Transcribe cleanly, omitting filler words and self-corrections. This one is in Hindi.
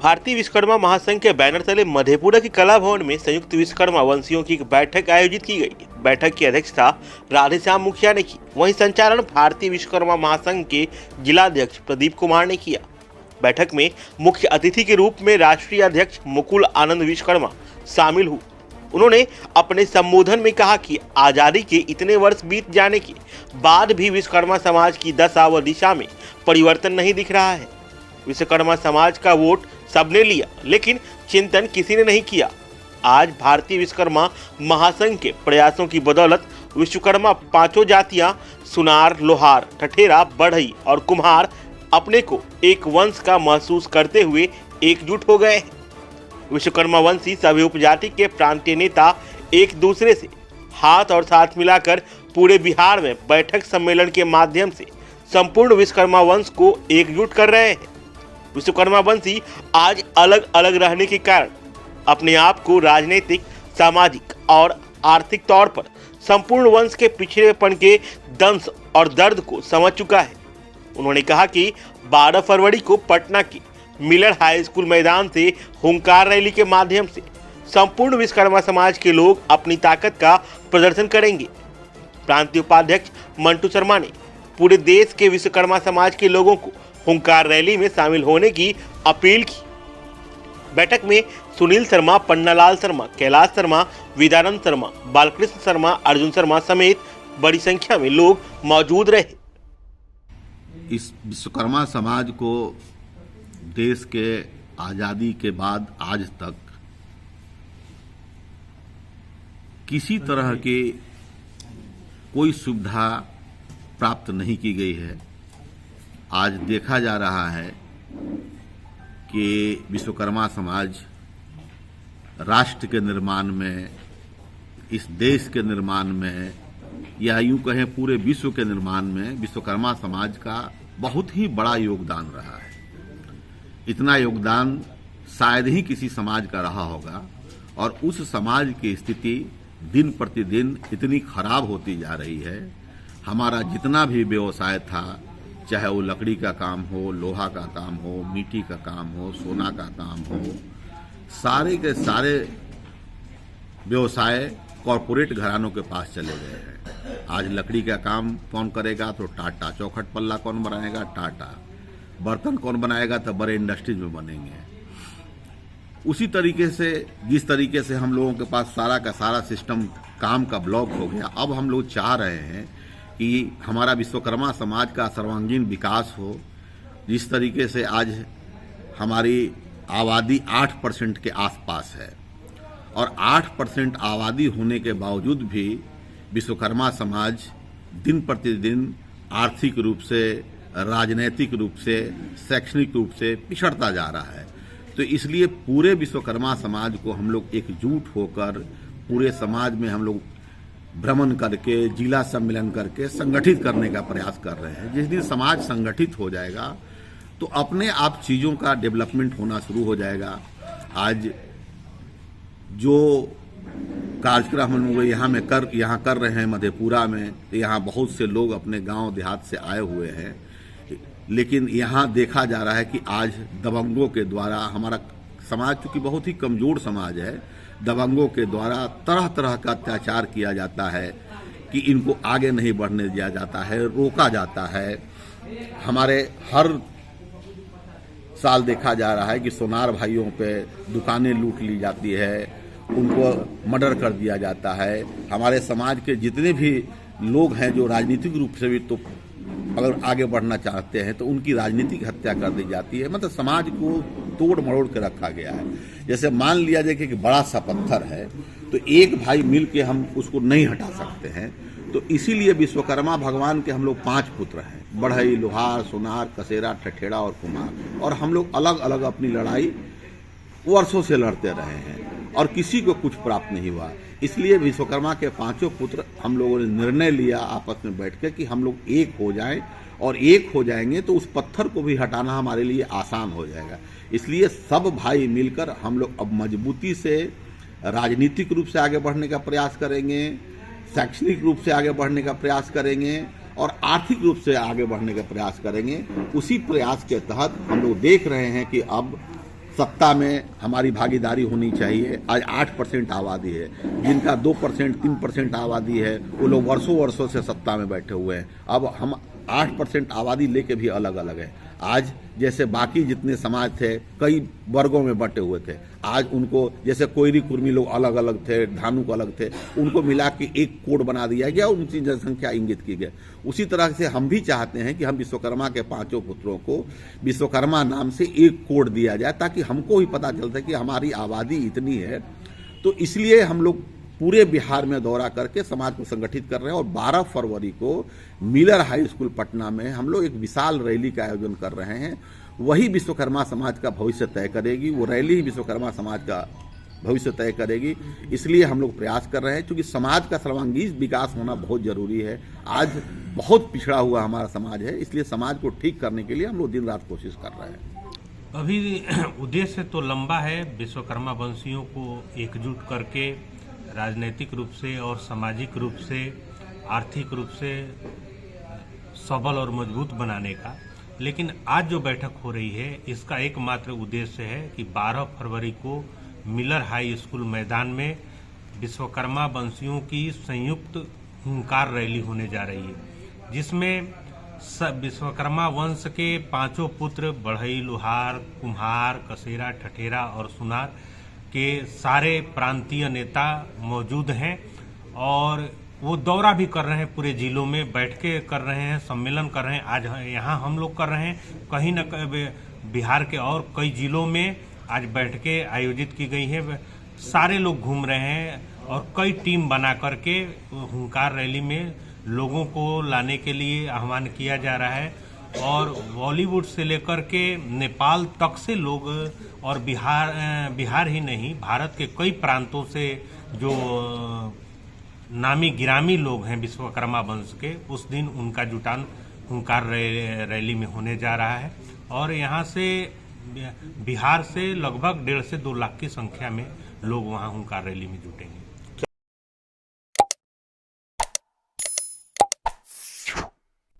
भारतीय विश्वकर्मा महासंघ के बैनर तले मधेपुरा के कला भवन में संयुक्त विश्वकर्मा वंशियों की एक बैठक आयोजित की गई। बैठक की अध्यक्षता राधेश्याम मुखिया ने की, वहीं संचालन भारतीय विश्वकर्मा महासंघ के जिलाध्यक्ष प्रदीप कुमार ने किया। बैठक में मुख्य अतिथि के रूप में राष्ट्रीय अध्यक्ष मुकुल आनंद विश्वकर्मा शामिल हुए। उन्होंने अपने संबोधन में कहा कि आज़ादी के इतने वर्ष बीत जाने के बाद भी विश्वकर्मा समाज की दशा व दिशा में परिवर्तन नहीं दिख रहा है। विश्वकर्मा समाज का वोट सबने लिया, लेकिन चिंतन किसी ने नहीं किया। आज भारतीय विश्वकर्मा महासंघ के प्रयासों की बदौलत विश्वकर्मा पांचों जातियां सुनार, लोहार, ठठेरा, बढ़ई और कुम्हार अपने को एक वंश का महसूस करते हुए एकजुट हो गए हैं। विश्वकर्मा वंशी सभी उपजाति के प्रांतीय नेता एक दूसरे से हाथ और साथ मिलाकर पूरे बिहार में बैठक सम्मेलन के माध्यम से संपूर्ण विश्वकर्मा वंश को एकजुट कर रहे हैं। विश्वकर्मा वंशी आज अलग अलग रहने के कारण अपने आप को राजनीतिक, सामाजिक और आर्थिक तौर पर संपूर्ण वंश के पिछड़ेपन के दंश और दर्द को समझ चुका है। उन्होंने कहा कि 12 फरवरी को पटना के मिलर हाई स्कूल मैदान से हुंकार रैली के माध्यम से संपूर्ण विश्वकर्मा समाज के लोग अपनी ताकत का प्रदर्शन करेंगे। प्रांतीय उपाध्यक्ष मंटू शर्मा ने पूरे देश के विश्वकर्मा समाज के लोगों को हुंकार रैली में शामिल होने की अपील की। बैठक में सुनील शर्मा, पन्नालाल शर्मा, कैलाश शर्मा, विदानंद शर्मा, बालकृष्ण शर्मा, अर्जुन शर्मा समेत बड़ी संख्या में लोग मौजूद रहे। इस विश्वकर्मा समाज को देश के आज़ादी के बाद आज तक किसी तरह की कोई सुविधा प्राप्त नहीं की गई है। आज देखा जा रहा है कि विश्वकर्मा समाज राष्ट्र के निर्माण में, इस देश के निर्माण में, या यूं कहें पूरे विश्व के निर्माण में विश्वकर्मा समाज का बहुत ही बड़ा योगदान रहा है। इतना योगदान शायद ही किसी समाज का रहा होगा और उस समाज की स्थिति दिन प्रतिदिन इतनी खराब होती जा रही है। हमारा जितना भी व्यवसाय था, चाहे वो लकड़ी का काम हो, लोहा का काम हो, मिट्टी का काम हो, सोना का काम हो, सारे के सारे व्यवसाय कॉरपोरेट घरानों के पास चले गए हैं। आज लकड़ी का काम कौन करेगा तो टाटा, चौखट पल्ला कौन बनाएगा टाटा, बर्तन कौन बनाएगा तो बड़े इंडस्ट्रीज में बनेंगे। उसी तरीके से जिस तरीके से हम लोगों के पास सारा का सारा सिस्टम काम का ब्लॉक हो गया, अब हम लोग चाह रहे हैं कि हमारा विश्वकर्मा समाज का सर्वांगीण विकास हो। जिस तरीके से आज हमारी आबादी 8% के आसपास है और 8% आबादी होने के बावजूद भी विश्वकर्मा समाज दिन प्रतिदिन आर्थिक रूप से, राजनैतिक रूप से, शैक्षणिक रूप से पिछड़ता जा रहा है। तो इसलिए पूरे विश्वकर्मा समाज को हम लोग एकजुट होकर पूरे समाज में हम लोग भ्रमण करके, जिला सम्मेलन करके संगठित करने का प्रयास कर रहे हैं। जिस दिन समाज संगठित हो जाएगा तो अपने आप चीज़ों का डेवलपमेंट होना शुरू हो जाएगा। आज जो कार्यक्रम हम लोग यहाँ कर रहे हैं मधेपुरा में, तो यहाँ बहुत से लोग अपने गांव देहात से आए हुए हैं, लेकिन यहाँ देखा जा रहा है कि आज दबंगों के द्वारा हमारा समाज चूँकि बहुत ही कमज़ोर समाज है, दबंगों के द्वारा तरह तरह का अत्याचार किया जाता है कि इनको आगे नहीं बढ़ने दिया जाता है, रोका जाता है। हमारे हर साल देखा जा रहा है कि सोनार भाइयों पे दुकानें लूट ली जाती है, उनको मर्डर कर दिया जाता है। हमारे समाज के जितने भी लोग हैं जो राजनीतिक रूप से भी तो अगर आगे बढ़ना चाहते हैं तो उनकी राजनीतिक हत्या कर दी जाती है। मतलब समाज को तोड़ मरोड़ के रखा गया है। जैसे मान लिया जाए कि बड़ा सा पत्थर है तो एक भाई मिल के हम उसको नहीं हटा सकते हैं। तो इसीलिए विश्वकर्मा भगवान के हम लोग 5 पुत्र हैं, बढ़ई, लोहार, सोनार, कसेरा, ठठेड़ा और कुम्हार, और हम लोग अलग अलग अपनी लड़ाई वर्षों से लड़ते रहे हैं और किसी को कुछ प्राप्त नहीं हुआ। इसलिए विश्वकर्मा के 5 पुत्र हम लोगों ने निर्णय लिया आपस में बैठ के कि हम लोग एक हो जाएं, और एक हो जाएंगे तो उस पत्थर को भी हटाना हमारे लिए आसान हो जाएगा। इसलिए सब भाई मिलकर हम लोग अब मजबूती से राजनीतिक रूप से आगे बढ़ने का प्रयास करेंगे, शैक्षणिक रूप से आगे बढ़ने का प्रयास करेंगे और आर्थिक रूप से आगे बढ़ने का प्रयास करेंगे। उसी प्रयास के तहत हम लोग देख रहे हैं कि अब सत्ता में हमारी भागीदारी होनी चाहिए। आज 8% आबादी है, जिनका 2% 3% आबादी है, वो लोग वर्षों वर्षों से सत्ता में बैठे हुए हैं। अब हम 8% आबादी लेके भी अलग अलग है। आज जैसे बाकी जितने समाज थे कई वर्गों में बंटे हुए थे, आज उनको जैसे कोयरी कुर्मी लोग अलग अलग थे, धानुक अलग थे, उनको मिला के एक कोड बना दिया गया, उनकी जनसंख्या इंगित की गई। उसी तरह से हम भी चाहते हैं कि हम विश्वकर्मा के 5 पुत्रों को विश्वकर्मा नाम से एक कोड दिया जाए, ताकि हमको भी पता चल सके कि हमारी आबादी इतनी है। तो इसलिए हम लोग पूरे बिहार में दौरा करके समाज को संगठित कर रहे हैं और 12 फरवरी को मिलर हाई स्कूल पटना में हम लोग एक विशाल रैली का आयोजन कर रहे हैं। वही विश्वकर्मा समाज का भविष्य तय करेगी, वो रैली ही विश्वकर्मा समाज का भविष्य तय करेगी। इसलिए हम लोग प्रयास कर रहे हैं, क्योंकि समाज का सर्वांगीण विकास होना बहुत जरूरी है। आज बहुत पिछड़ा हुआ हमारा समाज है, इसलिए समाज को ठीक करने के लिए हम लोग दिन रात कोशिश कर रहे हैं। अभी उद्देश्य तो लंबा है, विश्वकर्मा वंशियों को एकजुट करके राजनीतिक रूप से और सामाजिक रूप से, आर्थिक रूप से सबल और मजबूत बनाने का। लेकिन आज जो बैठक हो रही है इसका एकमात्र उद्देश्य है कि 12 फरवरी को मिलर हाई स्कूल मैदान में विश्वकर्मा वंशियों की संयुक्त हुंकार रैली होने जा रही है, जिसमें विश्वकर्मा वंश के 5 पुत्र बढ़ई, लोहार, कुम्हार, कसेरा, ठठेरा और सुनार के सारे प्रांतीय नेता मौजूद हैं और वो दौरा भी कर रहे हैं, पूरे जिलों में बैठ के कर रहे हैं, सम्मेलन कर रहे हैं। आज यहाँ हम लोग कर रहे हैं, कहीं न कहीं बिहार के और कई जिलों में आज बैठकें आयोजित की गई है। सारे लोग घूम रहे हैं और कई टीम बना करके हुंकार रैली में लोगों को लाने के लिए आह्वान किया जा रहा है। और बॉलीवुड से लेकर के नेपाल तक से लोग, और बिहार ही नहीं, भारत के कई प्रांतों से जो नामी गिरामी लोग हैं विश्वकर्मा वंश के, उस दिन उनका जुटान हुंकार रैली में होने जा रहा है। और यहाँ से बिहार से लगभग 1.5 से 2 लाख की संख्या में लोग वहाँ हुंकार रैली में जुटेंगे।